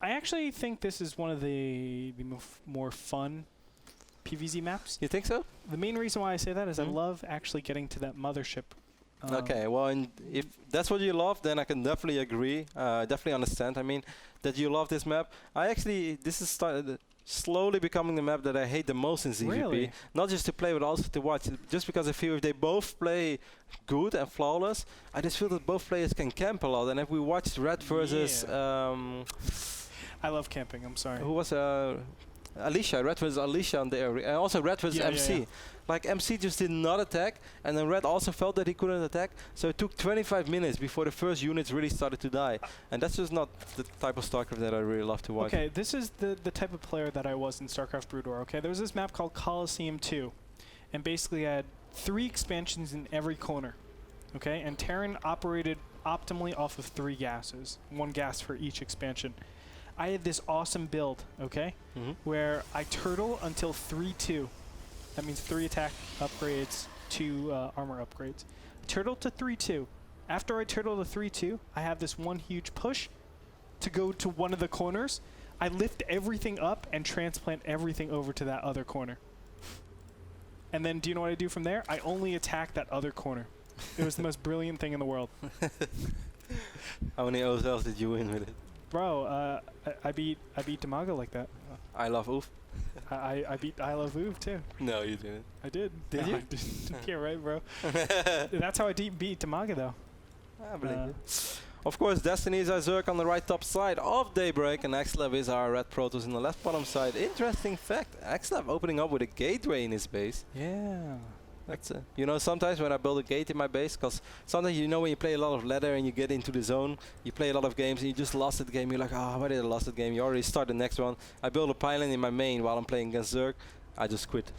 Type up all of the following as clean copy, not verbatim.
I actually think this is one of the more fun PvZ maps. You think so? The main reason why I say that is I love actually getting to that mothership. Okay, well, if that's what you love, then I can definitely agree. Definitely understand. I mean, that you love this map. This is slowly becoming the map that I hate the most in ZVP. Really? Not just to play, but also to watch. Just because I feel if they both play good and flawless, I just feel that both players can camp a lot. And if we watched Red versus... I love camping, I'm sorry. Who was Alicia, Red versus Alicia on the area. And also Red versus MC. Like MC just did not attack, and then Red also felt that he couldn't attack. So it took 25 minutes before the first units really started to die. And that's just not the type of StarCraft that I really love to watch. Okay, this is the type of player that I was in StarCraft Brood War, okay? There was this map called Coliseum 2. And basically I had 3 expansions in every corner, okay? And Terran operated optimally off of 3 gases. 1 gas for each expansion. I had this awesome build, okay? Where I turtle until 3-2. That means 3 attack upgrades, 2 armor upgrades. Turtle to 3-2. After I turtle to 3-2, I have this one huge push to go to one of the corners. I lift everything up and transplant everything over to that other corner. And then do you know what I do from there? I only attack that other corner. It was the most brilliant thing in the world. How many OZLs did you win with it? Bro, I beat Demago like that. I love Oof. I beat I Love Oof too. No, you didn't. I did. Did you? Yeah, right, bro. That's how I beat Demago though. I believe you. Of course, Destiny is our Zerg on the right top side of Daybreak, and Axslav is our Red Protoss in the left bottom side. Interesting fact, Axslav opening up with a gateway in his base. Yeah. That's you know, sometimes when I build a gate in my base, because sometimes you know when you play a lot of ladder and you get into the zone, you play a lot of games and you just lost that game, you're like, oh, why did I lost that game? You already start the next one. I build a pylon in my main while I'm playing against Zerg. I just quit.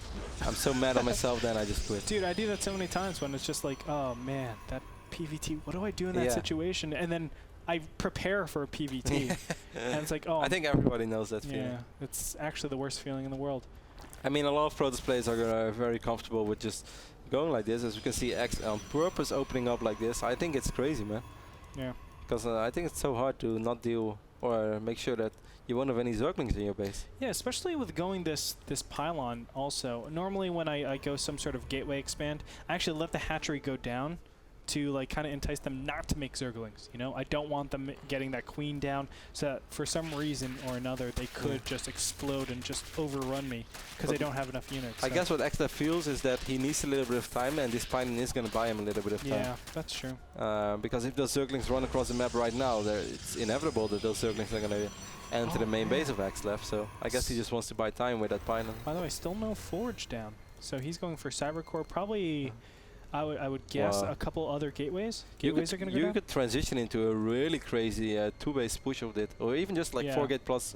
I'm so mad at myself, then I just quit. Dude, I do that so many times when it's just like, oh man, that PVT, what do I do in that situation? And then I prepare for a PVT. And it's like, oh. I think everybody knows that feeling. Yeah, it's actually the worst feeling in the world. I mean, a lot of Protoss players are very comfortable with just going like this. As you can see, X on purpose opening up like this. I think it's crazy, man. Yeah. Because I think it's so hard to not deal or make sure that you won't have any Zerglings in your base. Yeah, especially with going this pylon also. Normally when I go some sort of gateway expand, I actually let the hatchery go down to like kind of entice them not to make Zerglings. You know, I don't want them getting that queen down, so that for some reason or another they could just explode and just overrun me because they don't have enough units. I guess what Axslav feels is that he needs a little bit of time, and this pylon is going to buy him a little bit of time. Yeah, that's true. Because if those Zerglings run across the map right now, it's inevitable that those Zerglings are going to enter the main base of Axslav. So I guess he just wants to buy time with that pylon. By the way, still no forge down, so he's going for Cybercore. Probably. I would guess a couple other gateways. Gateways are going to go down? You could transition into a really crazy 2-base push of it, or even just like 4-gate plus.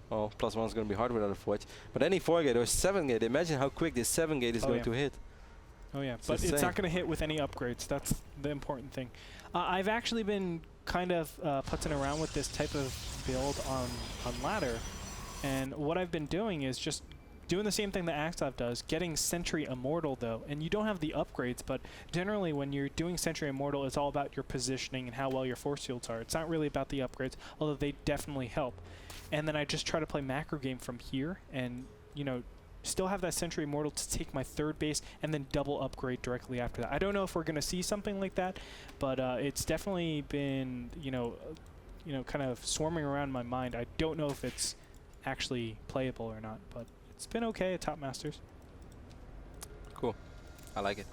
Well, +1 is going to be hard without a forge. But any 4-gate or 7-gate, imagine how quick this 7-gate is going to hit. Oh yeah, but it's not going to hit with any upgrades. That's the important thing. I've actually been kind of putzing around with this type of build on ladder, and what I've been doing is just doing the same thing that Axslav does, getting Sentry Immortal though, and you don't have the upgrades, but generally when you're doing Sentry Immortal, it's all about your positioning and how well your force fields are. It's not really about the upgrades, although they definitely help. And then I just try to play macro game from here, and you know, still have that Sentry Immortal to take my 3rd base and then double upgrade directly after that. I don't know if we're going to see something like that, but it's definitely been, you know, kind of swarming around my mind. I don't know if it's actually playable or not, but it's been okay at Top Masters. Cool. I like it.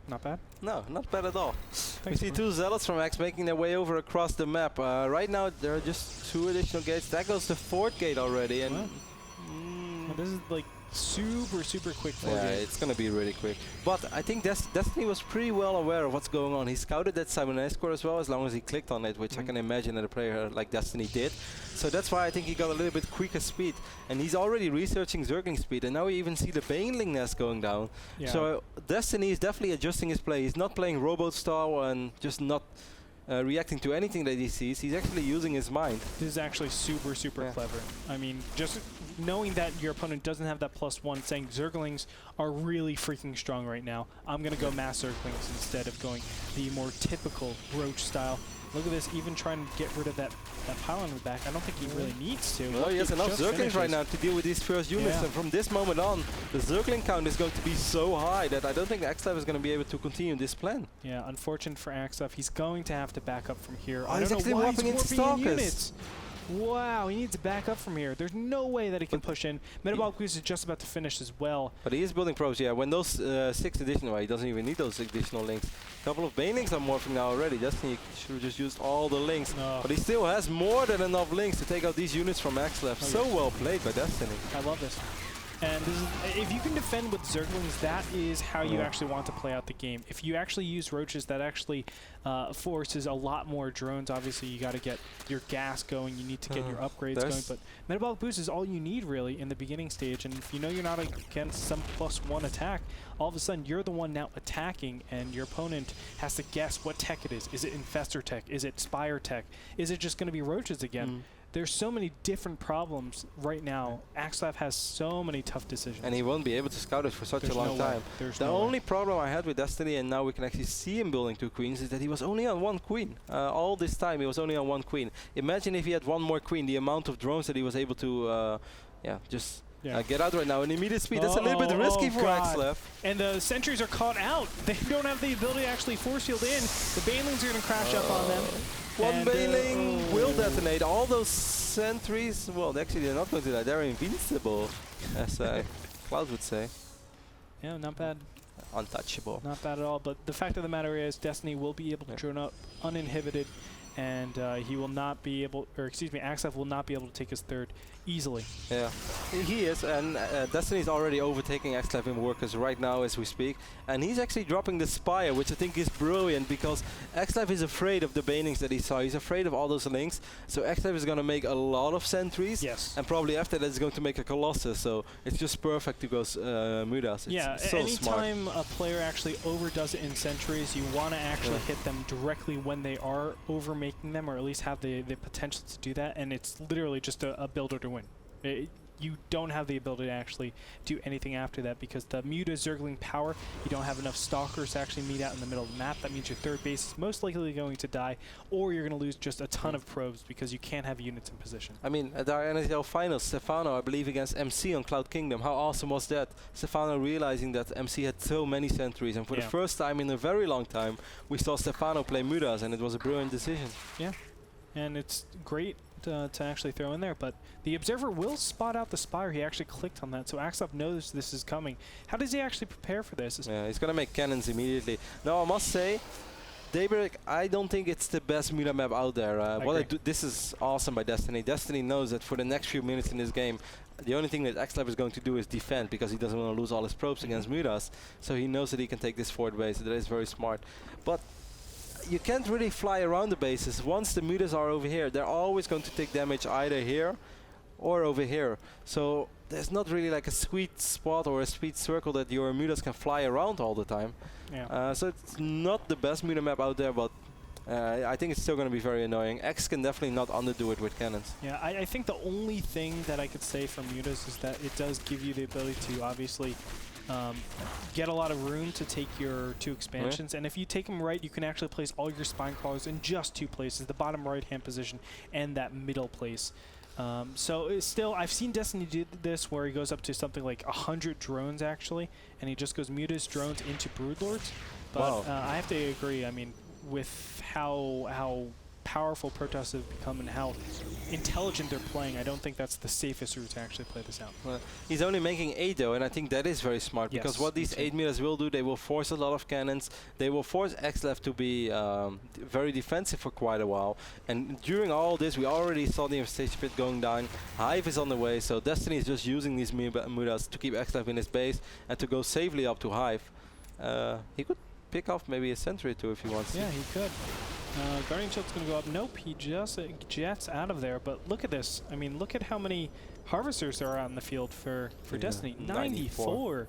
Not bad? No, not bad at all. Thanks, we see 2 Zealots from X making their way over across the map. Right now there are just 2 additional gates. That goes to 4th gate already. And well, this is like super quick for yeah, it's gonna be really quick. But I think Destiny was pretty well aware of what's going on. He scouted that Cybernetic core as well, as long as he clicked on it, which I can imagine that a player like Destiny did. So that's why I think he got a little bit quicker speed. And he's already researching Zergling speed, and now we even see the Baneling nest going down. Yeah. So Destiny is definitely adjusting his play. He's not playing robot style and just not reacting to anything that he sees. He's actually using his mind. This is actually super clever. I mean, just knowing that your opponent doesn't have that +1, saying Zerglings are really freaking strong right now. I'm going to go mass Zerglings instead of going the more typical Roach style. Look at this, even trying to get rid of that pylon in the back. I don't think he really needs to. No, he has enough Zerglings right now to deal with these first units. And from this moment on, the Zergling count is going to be so high that I don't think Axslav is going to be able to continue this plan. Yeah, unfortunate for Axslav. He's going to have to back up from here. Oh, he's actually warping into Stalkers. Wow, he needs to back up from here. There's no way that he can push in. Metabolic Boost is just about to finish as well. But he is building probes, yeah. When those 6 additional, he doesn't even need those additional links. A couple of Banelings are morphing now already. Destiny should have just used all the links. No. But he still has more than enough links to take out these units from Axslav. So well played by Destiny. I love this. And this is, if you can defend with Zerglings, that is how you actually want to play out the game. If you actually use Roaches, that actually forces a lot more drones. Obviously, you got to get your gas going. You need to get your upgrades going. But Metabolic Boost is all you need, really, in the beginning stage. And if you know you're not against some +1 attack, all of a sudden, you're the one now attacking, and your opponent has to guess what tech it is. Is it Infestor tech? Is it Spire tech? Is it just going to be Roaches again? There's so many different problems right now. Axslav has so many tough decisions. And he won't be able to scout it for such a long time. The only problem I had with Destiny, and now we can actually see him building 2 queens, is that he was only on 1 queen. All this time he was only on 1 queen. Imagine if he had 1 more queen, the amount of drones that he was able to get out right now in immediate speed. That's a little bit risky for Axslav. And the sentries are caught out. They don't have the ability to actually force field in. The Banelings are going to crash up on them. One Baneling will detonate. All those sentries, well, actually they're not going to die. They're invincible, as Cloud would say. Yeah, not bad. Untouchable. Not bad at all. But the fact of the matter is, Destiny will be able to drone up uninhibited, and he will not be able, or excuse me, Axslav will not be able to take his 3rd easily. Yeah, he is, and Destiny's already overtaking Axslav in workers right now as we speak, and he's actually dropping the Spire, which I think is brilliant because Axslav is afraid of the Banelings that he saw. He's afraid of all those links, so Axslav is going to make a lot of sentries, and probably after that is going to make a Colossus, so it's just perfect to go Mudas. It's so anytime a player actually overdoes it in sentries, you want to actually hit them directly when they are overmaking them, or at least have the potential to do that, and it's literally just a builder to win. You don't have the ability to actually do anything after that because the Muta Zergling power, you don't have enough Stalkers to actually meet out in the middle of the map. That means your 3rd base is most likely going to die, or you're going to lose just a ton of probes because you can't have units in position. I mean, at our NASL finals, Stefano, I believe, against MC on Cloud Kingdom, how awesome was that? Stefano realizing that MC had so many sentries, and for the first time in a very long time, we saw Stefano play Mutas, and it was a brilliant decision. Yeah, and it's great to actually throw in there, but the Observer will spot out the Spire. He actually clicked on that, so Axslav knows this is coming. How does he actually prepare for this? Yeah, he's going to make cannons immediately. No, I must say, Daybreak, I don't think it's the best Muta map out there. This is awesome by Destiny. Destiny knows that for the next few minutes in this game, the only thing that Axslav is going to do is defend because he doesn't want to lose all his probes against Mutas, so he knows that he can take this 4th base. That is very smart. But you can't really fly around the bases. Once the Mutas are over here, they're always going to take damage either here or over here. So there's not really like a sweet spot or a sweet circle that your Mutas can fly around all the time. Yeah. So it's not the best Muta map out there, but I think it's still going to be very annoying. X can definitely not underdo it with cannons. Yeah, I think the only thing that I could say from Mutas is that it does give you the ability to obviously get a lot of room to take your 2 expansions, and if you take them right, you can actually place all your spine crawlers in just 2 places, the bottom right-hand position and that middle place. So it's still, I've seen Destiny do this where he goes up to something like 100 drones actually, and he just goes Mutas drones into Broodlords. But I have to agree, I mean, with how powerful Protoss have become and how intelligent they're playing, I don't think that's the safest route to actually play this out. Well, he's only making 8 though, and I think that is very smart because what these 8 Mutas will do, they will force a lot of cannons, they will force Axslav to be very defensive for quite a while, and during all this we already saw the infestation pit going down, Hive is on the way, so Destiny is just using these Mutas to keep Axslav in his base and to go safely up to Hive. He could pick off maybe a sentry too if he wants to. Yeah, he could. Guardian Shield's going to go up. Nope, he just jets out of there. But look at this. I mean, look at how many Harvesters there are out in the field for Destiny. 94.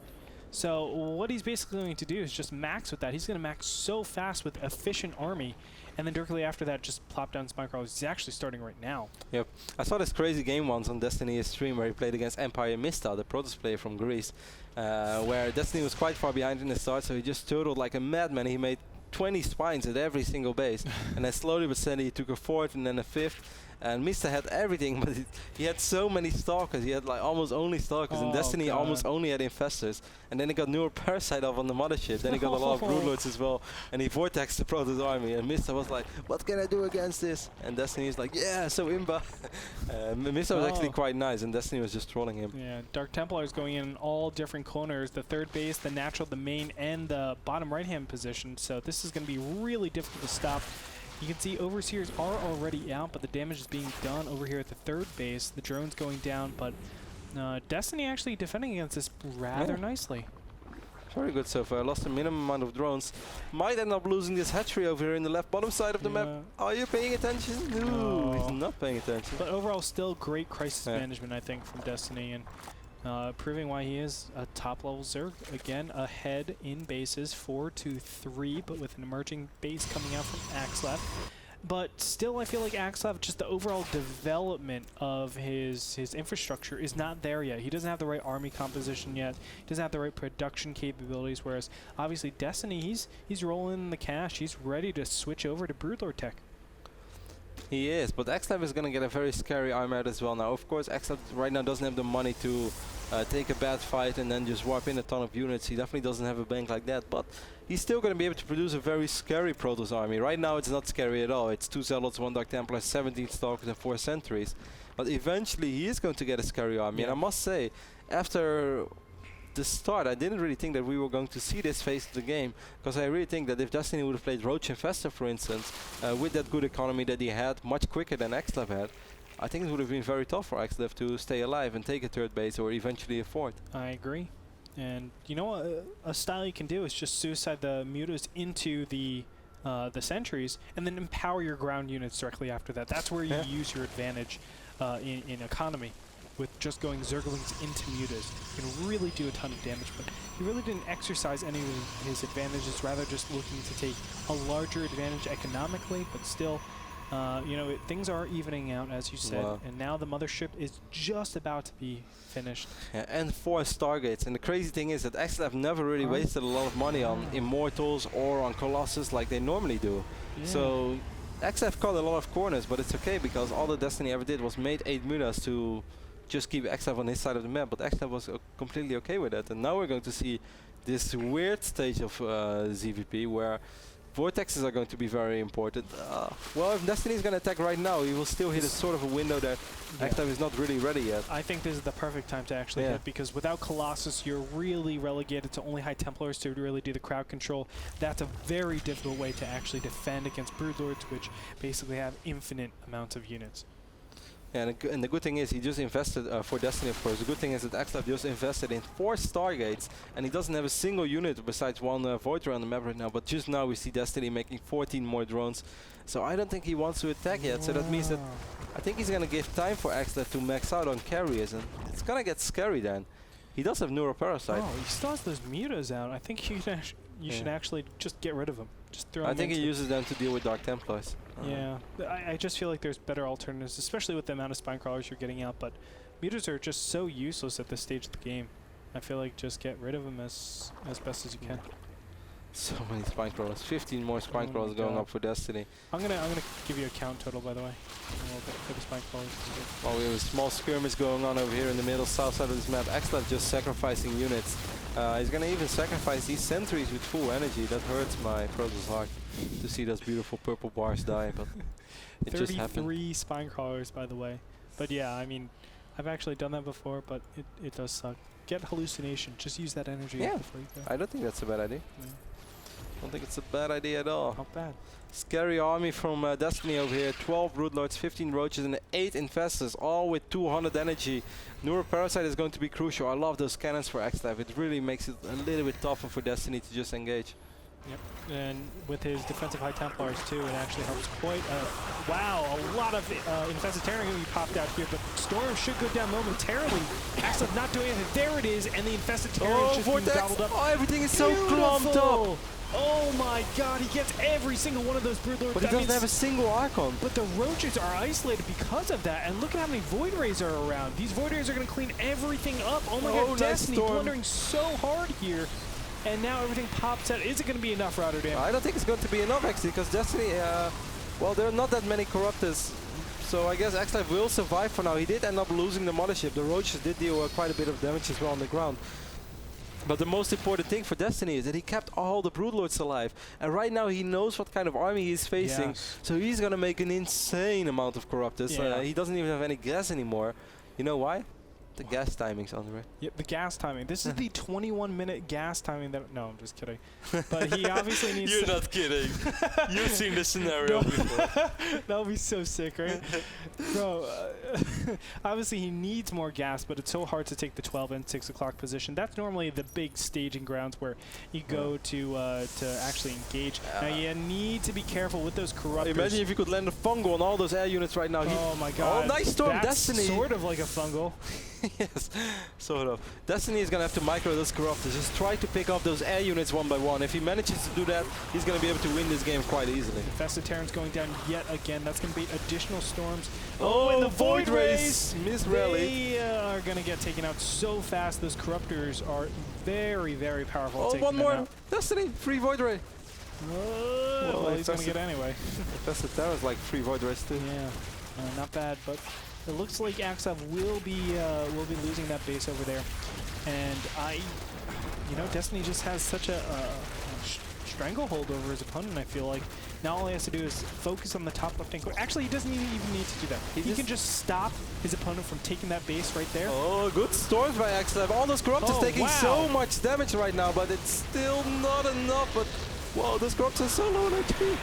So what he's basically going to do is just max with that. He's going to max so fast with efficient army, and then directly after that just plop down Spine Crawlers. He's actually starting right now. Yep. I saw this crazy game once on Destiny's stream where he played against Empire Mista, the Protoss player from Greece, where Destiny was quite far behind in the start, so he just turtled like a madman. He made 20 spines at every single base. And then slowly but steady he took a 4th and then a 5th. And Mr. had everything, but he had so many stalkers. He had like almost only stalkers. In Destiny he almost only had infestors. And then he got Newer Parasite off on the mothership. Then he got a lot of Broodlords as well. And he vortexed the Protoss army. And Mr. was like, what can I do against this? And Destiny is like, yeah, so Imba. Mr. was actually quite nice, and Destiny was just trolling him. Yeah, Dark Templars going in all different corners. The third base, the natural, the main, and the bottom right-hand position. So this is going to be really difficult to stop. You can see Overseers are already out, but the damage is being done over here at the third base. The drone's going down, but Destiny actually defending against this rather nicely. Very good so far. Lost a minimum amount of drones. Might end up losing this hatchery over here in the left bottom side of the map. Are you paying attention? No, he's not paying attention. But overall, still great crisis management, I think, from Destiny, and proving why he is a top-level Zerg. Again, ahead in bases, 4-3, but with an emerging base coming out from Axslav. But still, I feel like Axslav, just the overall development of his infrastructure is not there yet. He doesn't have the right army composition yet. He doesn't have the right production capabilities, whereas obviously Destiny, he's rolling in the cash. He's ready to switch over to Broodlord tech. He is, but Axslav is going to get a very scary arm out as well now. Of course, Axslav right now doesn't have the money to take a bad fight and then just warp in a ton of units. He definitely doesn't have a bank like that, but he's still going to be able to produce a very scary Protoss army. Right now it's not scary at all. It's 2 Zealots, 1 Dark Templar, 17 Stalkers and 4 Sentries. But eventually he is going to get a scary army. And I must say, after the start, I didn't really think that we were going to see this phase of the game, because I really think that if Destiny would have played Roach Infestor, for instance, with that good economy that he had, much quicker than Axslav had, I think it would have been very tough for Axslav to stay alive and take a third base or eventually a fourth. I agree. And you know what a style you can do is just suicide the mutas into the sentries and then empower your ground units directly after that. That's where you use your advantage in economy, with just going Zerglings into mutas. You can really do a ton of damage, but he really didn't exercise any of his advantages, rather just looking to take a larger advantage economically, but still, you know, things are evening out, as you said, and now the mothership is just about to be finished. Yeah, and 4 Stargates. And the crazy thing is that Axslav never really wasted a lot of money on Immortals or on Colossus like they normally do. So Axslav caught a lot of corners, but it's okay, because all the Destiny ever did was made 8 mutas to just keep Axslav on his side of the map, but Axslav was completely okay with that. And now we're going to see this weird stage of ZVP where vortexes are going to be very important. Well, if Destiny is going to attack right now, he will still hit a sort of a window that Axslav is not really ready yet. I think this is the perfect time to actually hit, because without Colossus, you're really relegated to only High Templars to really do the crowd control. That's a very difficult way to actually defend against Broodlords, which basically have infinite amounts of units. Yeah, and the good thing is he just invested for Destiny, of course. The good thing is that Axslav just invested in 4 Stargates, and he doesn't have a single unit besides 1 Voidra on the map right now. But just now we see Destiny making 14 more drones. So I don't think he wants to attack yet. So that means that I think he's going to give time for Axslav to max out on carriers, and it's going to get scary then. He does have Neuroparasite. Oh, he still has those mutas out. I think you should actually just get rid of them. Just throw them. I think he uses them to deal with Dark Templars. Yeah, I just feel like there's better alternatives, especially with the amount of spine crawlers you're getting out. But mutas are just so useless at this stage of the game. I feel like just get rid of them as best as you can. So many spine crawlers. 15 more spine crawlers going up for Destiny. I'm gonna give you a count total, by the way. A little bit for the spine crawlers. Well, we have a small skirmish going on over here in the middle south side of this map. Axslav just sacrificing units. He's gonna even sacrifice these sentries with full energy. That hurts my Protoss heart to see those beautiful purple bars die, but it just happened. 33 spine crawlers, by the way. But yeah, I mean, I've actually done that before, but it does suck. Get hallucination. Just use that energy. Yeah, before you go. I don't think that's a bad idea. I don't think it's a bad idea at all. Not bad. Scary army from Destiny over here. 12 Broodlords, 15 Roaches, and 8 Infestors, all with 200 energy. Newer Parasite is going to be crucial. I love those cannons for Axslav. It really makes it a little bit tougher for Destiny to just engage. Yep, and with his defensive High Templars too, it actually helps quite wow, a lot of Infested Terran going to be popped out here, but Storm should go down momentarily. Axslav not doing anything. There it is, and the Infested Terran just being gobbled up. Oh, everything is so clumped up. Oh my god, he gets every single one of those Broodlords. But he doesn't have a single Archon. But the Roaches are isolated because of that, and look at how many Void Rays are around. These Void Rays are going to clean everything up. Oh my god, Destiny blundering so hard here. and now everything pops out. Is it going to be enough, Rotterdam? I don't think it's going to be enough, actually, because Destiny, well, there are not that many Corruptors. So I guess Axslav will survive for now. He did end up losing the Mothership. The Roaches did deal quite a bit of damage as well on the ground. But the most important thing for Destiny is that he kept all the Broodlords alive. And right now he knows what kind of army he's facing. Yes. So he's going to make an insane amount of Corruptors. Yeah. He doesn't even have any gas anymore. You know why? The gas timings, Andre. Yep, the gas timing. This is the 21-minute gas timing that... No, I'm just kidding. But he obviously needs... You're not kidding. You've seen this scenario before. That would be so sick, right? Bro, obviously he needs more gas, but it's so hard to take the 12 and 6 o'clock position. That's normally the big staging grounds where you go to actually engage. Now you need to be careful with those Corruptors. Imagine if you could land a fungal on all those air units right now. Oh my god. Oh, nice storm, That's Destiny. Sort of like a fungal. Yes, sort of. Destiny is going to have to micro those Corruptors. Just try to pick off those air units one by one. If he manages to do that, he's going to be able to win this game quite easily. Infested Terrans going down yet again. That's going to be additional storms. Oh, and the Void Race! Miss Rally. They are going to get taken out so fast. Those Corruptors are very, very powerful. Oh, one more. Destiny, free Void Ray. Well, he's going to get anyway. Infested Terrans like free Void Race too. Yeah, not bad, but it looks like Axslav will be losing that base over there, and Destiny just has such a stranglehold over his opponent. I feel like now all he has to do is focus on the top left-hand corner. Actually, he doesn't even need to do that. He can just stop his opponent from taking that base right there. Oh, good storms by Axslav. All those Corruptors taking so much damage right now, but it's still not enough. But wow, those Corruptors are so low on HP.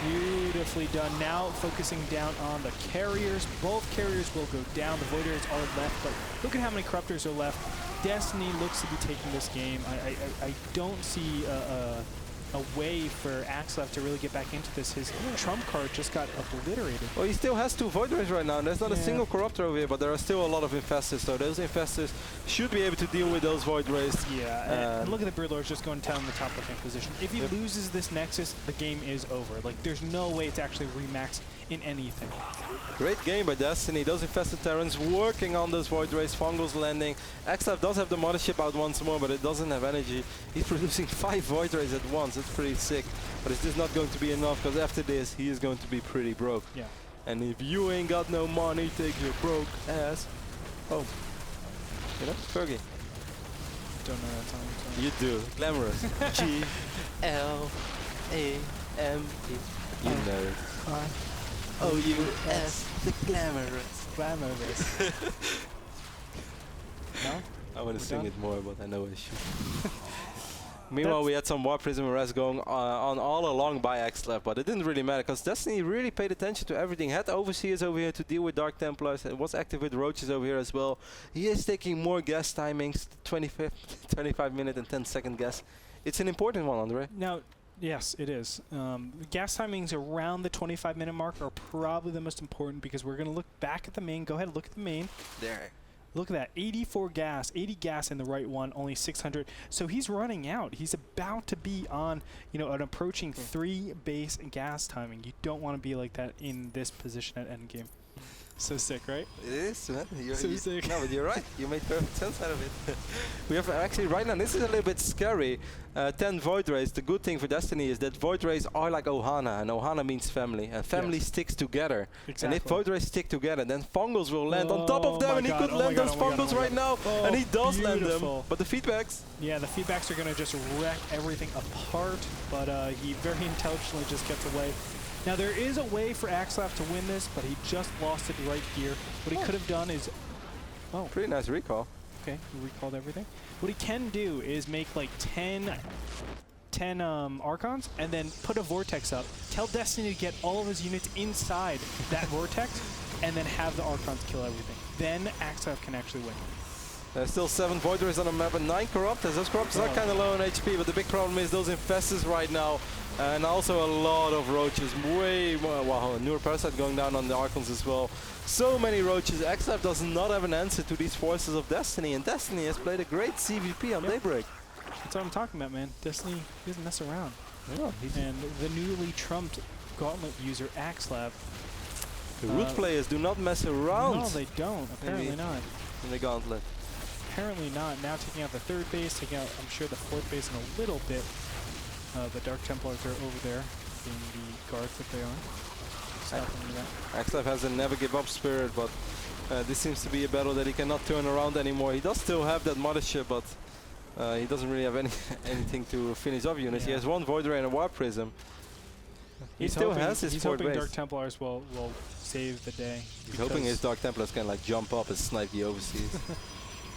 Beautifully done. Now focusing down on the carriers. Both carriers will go down. The Voiders are left, but look at how many Corruptors are left. Destiny looks to be taking this game. I don't see a way for Axslav to really get back into this. His trump card just got obliterated. Well, he still has 2 Void Rays right now, and there's not a single Corruptor over here, but there are still a lot of Infestors, so those Infestors should be able to deal with those Void Rays. Yeah, and look at the Broodlords just going down in the top left-hand position. If he loses this Nexus, the game is over. Like, there's no way to actually remax in anything. Great game by Destiny. Those Infested Terrans working on those Void Rays, Fungals landing. Axslav does have the Mothership out once more, but it doesn't have energy. He's producing 5 Void Rays at once. It's pretty sick, but it's just not going to be enough, because after this, he is going to be pretty broke. Yeah. And if you ain't got no money, take your broke ass home. You know, Fergie. Don't know that song. You do. Glamorous. G-L-A-M-E. You know it. O-U-S, the glamorous. Glamorous. No? I want to sing it more, but I know I should. Meanwhile, we had some War Prism arrests going on all along by Axslav, but it didn't really matter, because Destiny really paid attention to everything. Had Overseers over here to deal with Dark Templars, and was active with Roaches over here as well. He is taking more gas timings, 25 minute and 10-second gas. It's an important one, Andre. Now, yes, it is. Gas timings around the 25-minute mark are probably the most important, because we're going to look back at the main. Go ahead and look at the main. There. Look at that, 84 gas, 80 gas in the right one, only 600. So he's running out. He's about to be on, an approaching 3 base gas timing. You don't want to be like that in this position at endgame. So sick, right? It is, man. So sick. No, but you're right. You made perfect sense out of it. We have actually right now, this is a little bit scary. 10 Void Rays. The good thing for Destiny is that Void Rays are like Ohana, and Ohana means family, and family sticks together. Exactly. And if Void Rays stick together, then Fungals will land on top of them, and he could land those Fungals right now, and he does land them. But the feedbacks? Yeah, the feedbacks are going to just wreck everything apart, but he very intelligently just gets away. Now, there is a way for Axslav to win this, but he just lost it right here. What he could have done is... Oh. Pretty nice recall. Okay, he recalled everything. What he can do is make like 10 Archons, and then put a Vortex up. Tell Destiny to get all of his units inside that Vortex, and then have the Archons kill everything. Then Axslav can actually win. There's still 7 Void Rays on the map and 9 Corruptors. Those Corruptors are kind of low on HP, but the big problem is those Infestors right now. And also a lot of Roaches, way more. Wow, Newer Parasite going down on the Archons as well. So many Roaches. Axslav does not have an answer to these forces of Destiny, and Destiny has played a great CVP on Daybreak. That's what I'm talking about, man. Destiny doesn't mess around. Yeah, and the newly trumped Gauntlet user, Axslav. The root players do not mess around. No, they don't. Apparently not. In the Gauntlet. apparently not. Now taking out the third base, taking out, I'm sure, the fourth base in a little bit. The Dark Templars are over there, being the guards that they are. Stopping that. Axslav has a never give up spirit, but this seems to be a battle that he cannot turn around anymore. He does still have that mothership, but he doesn't really have anything to finish off units. He has one Void Ray and a Warp Prism. He still has his fourth base. He's hoping Dark Templars will save the day. He's hoping his Dark Templars can like jump up and snipe the overseas.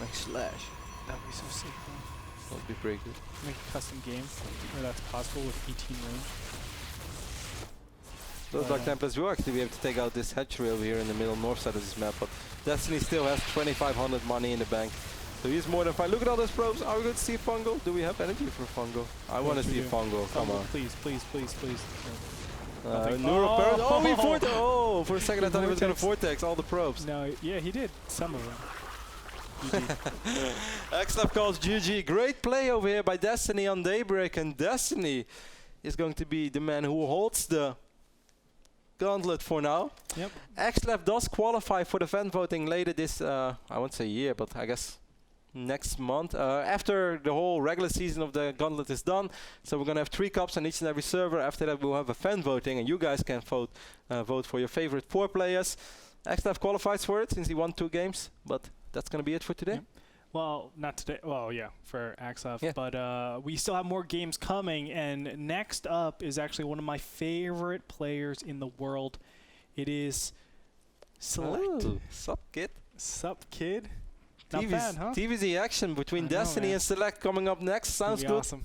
Like slash. That would be so sick, though. That would be pretty good. Make a custom game where that's possible with 18 range. Those Dark Templars will actually be able to take out this hatchery over here in the middle north side of this map, but Destiny still has 2,500 money in the bank. So he's more than fine. Look at all those probes. Are we going to see Fungal? Do we have energy for Fungal? I want to see Fungal. Come on. Please, please, please, please. Newerth. Oh, he vortex. Oh, for a second I thought he was going to vortex all the probes. No, yeah, he did. Some of them. Axslav calls GG. Great play over here by Destiny on Daybreak, and Destiny is going to be the man who holds the Gauntlet for now. Yep. Axslav does qualify for the fan voting later this, I won't say year, but I guess next month, after the whole regular season of the Gauntlet is done. So we're going to have 3 cups on each and every server. After that we'll have a fan voting, and you guys can vote for your favorite 4 players. Axslav qualifies for it since he won 2 games, but that's going to be it for today. Yep. Well, not today. Well, yeah, for Axslav. But we still have more games coming, and next up is actually one of my favorite players in the world. It is Select. Oh, sup, kid? Sup, kid? Not bad, huh? TVZ action between Destiny and Select coming up next. Sounds good. Awesome.